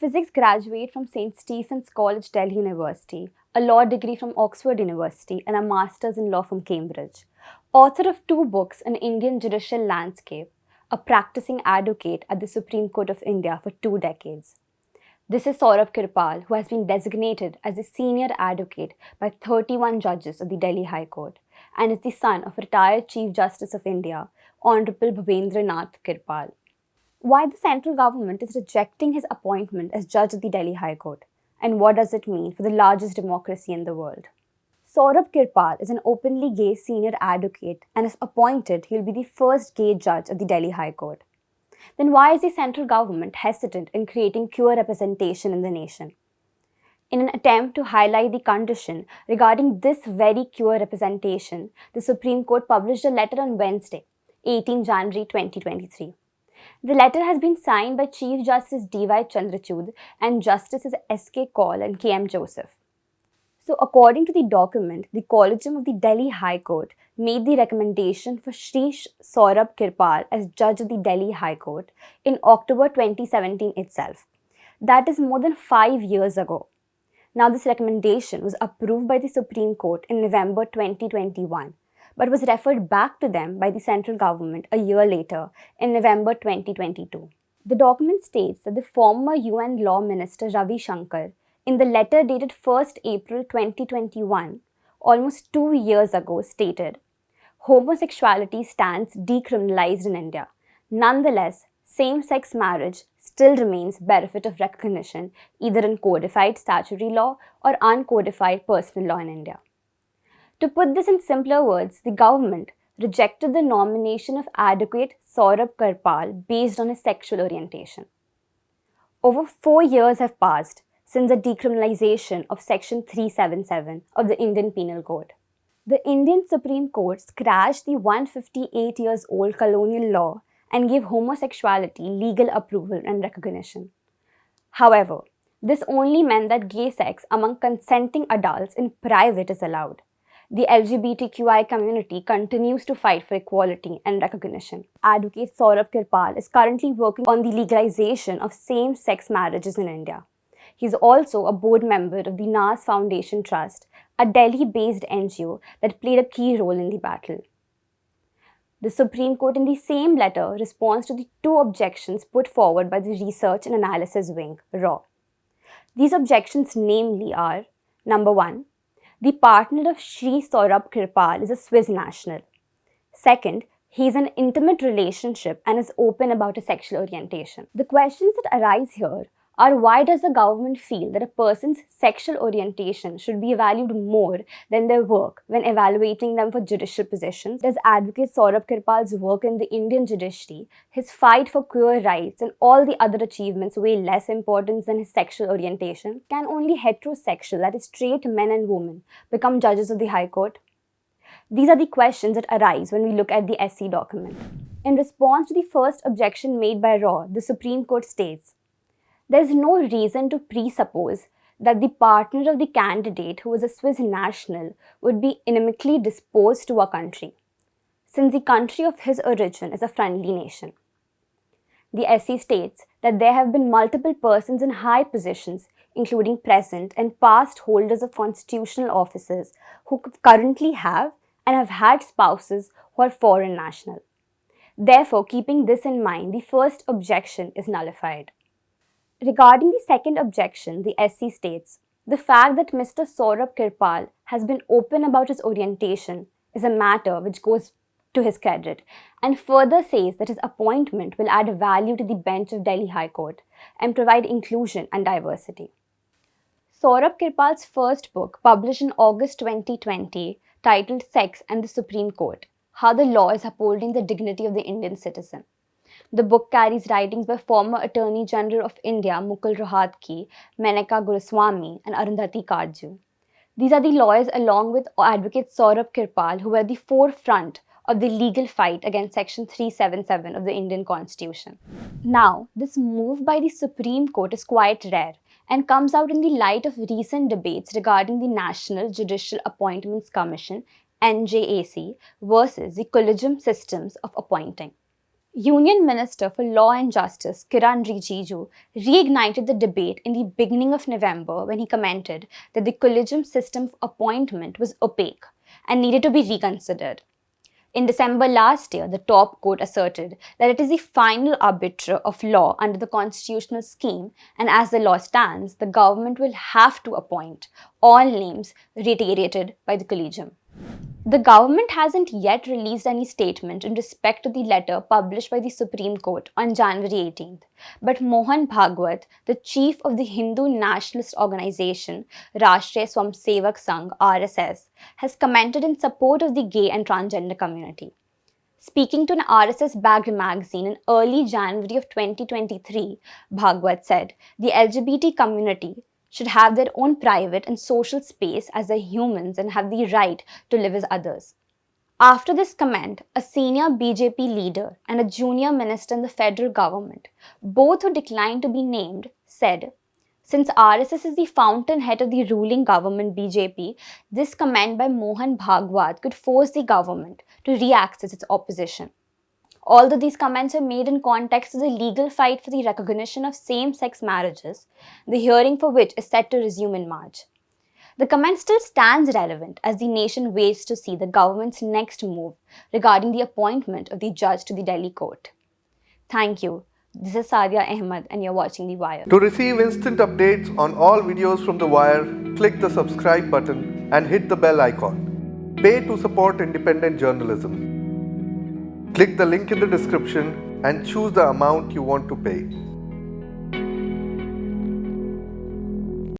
physics graduate from St. Stephen's College, Delhi University, a law degree from Oxford University, and a master's in law from Cambridge. Author of 2 books on Indian judicial landscape, a practicing advocate at the Supreme Court of India for 2 decades. This is Saurabh Kirpal, who has been designated as a senior advocate by 31 judges of the Delhi High Court and is the son of retired Chief Justice of India, Hon'ble Bhupendranath Kirpal. Why the central government is rejecting his appointment as judge of the Delhi High Court, and what does it mean for the largest democracy in the world? Saurabh Kirpal is an openly gay senior advocate, and if appointed, he will be the first gay judge of the Delhi High Court. Then why is the central government hesitant in creating queer representation in the nation? In an attempt to highlight the condition regarding this very queer representation, the Supreme Court published a letter on Wednesday, 18 January 2023. The letter has been signed by Chief Justice D.Y. Chandrachud and Justices S.K. Kaul and K.M. Joseph. So, according to the document, the Collegium of the Delhi High Court made the recommendation for Shri Saurabh Kirpal as judge of the Delhi High Court in October 2017 itself. That is more than 5 years ago. Now, this recommendation was approved by the Supreme Court in November 2021. But was referred back to them by the central government a year later in November 2022. The document states that the former UN Law Minister Ravi Shankar, in the letter dated 1st April 2021, almost 2 years ago, stated, "Homosexuality stands decriminalized in India. Nonetheless, same-sex marriage still remains benefit of recognition either in codified statutory law or uncodified personal law in India." To put this in simpler words, the government rejected the nomination of advocate Saurabh Kirpal based on his sexual orientation. Over 4 years have passed since the decriminalization of Section 377 of the Indian Penal Code. The Indian Supreme Court scratched the 158 years old colonial law and gave homosexuality legal approval and recognition. However, this only meant that gay sex among consenting adults in private is allowed. The LGBTQI community continues to fight for equality and recognition. Advocate Saurabh Kirpal is currently working on the legalization of same-sex marriages in India. He is also a board member of the Nas Foundation Trust, a Delhi-based NGO that played a key role in the battle. The Supreme Court in the same letter responds to the 2 objections put forward by the Research and Analysis Wing, RAW. These objections namely are, number 1, the partner of Shri Saurabh Kirpal is a Swiss national. Second, he is in an intimate relationship and is open about his sexual orientation. The questions that arise here are, why does the government feel that a person's sexual orientation should be valued more than their work when evaluating them for judicial positions? Does advocate Saurabh Kirpal's work in the Indian judiciary, his fight for queer rights, and all the other achievements weigh less importance than his sexual orientation? Can only heterosexual, that is straight men and women, become judges of the High Court? These are the questions that arise when we look at the SC document. In response to the first objection made by RAW, the Supreme Court states, there is no reason to presuppose that the partner of the candidate who is a Swiss national would be inimically disposed to our country, since the country of his origin is a friendly nation. The SC states that there have been multiple persons in high positions, including present and past holders of constitutional offices, who currently have and have had spouses who are foreign national. Therefore, keeping this in mind, the first objection is nullified. Regarding the second objection, the SC states, the fact that Mr. Saurabh Kirpal has been open about his orientation is a matter which goes to his credit, and further says that his appointment will add value to the bench of Delhi High Court and provide inclusion and diversity. Saurabh Kirpal's first book, published in August 2020, titled Sex and the Supreme Court, How the Law is Upholding the Dignity of the Indian Citizen. The book carries writings by former Attorney General of India Mukul Rohatgi, Menaka Guruswamy, and Arundhati Karju. These are the lawyers along with advocate Saurabh Kirpal who were at the forefront of the legal fight against Section 377 of the Indian Constitution. Now, this move by the Supreme Court is quite rare and comes out in the light of recent debates regarding the National Judicial Appointments Commission (NJAC) versus the collegium systems of appointing. Union Minister for Law and Justice Kiran Rijiju reignited the debate in the beginning of November when he commented that the collegium system of appointment was opaque and needed to be reconsidered. In December last year, the top court asserted that it is the final arbiter of law under the constitutional scheme, and as the law stands, the government will have to appoint all names reiterated by the collegium. The government hasn't yet released any statement in respect to the letter published by the Supreme Court on January 18th, but Mohan Bhagwat, the chief of the Hindu nationalist organization Rashtriya Swamsevak Sangh (RSS), has commented in support of the gay and transgender community. Speaking to an RSS-backed magazine in early January of 2023, Bhagwat said, "The LGBT community should have their own private and social space as they're humans and have the right to live as others." After this comment, a senior BJP leader and a junior minister in the federal government, both who declined to be named, said, "Since RSS is the fountainhead of the ruling government BJP, this comment by Mohan Bhagwat could force the government to re-access its opposition." Although these comments are made in context of the legal fight for the recognition of same-sex marriages, the hearing for which is set to resume in March. The comment still stands relevant as the nation waits to see the government's next move regarding the appointment of the judge to the Delhi court. Thank you. This is Sadia Ahmed and you're watching The Wire. To receive instant updates on all videos from The Wire, click the subscribe button and hit the bell icon. Pay to support independent journalism. Click the link in the description and choose the amount you want to pay.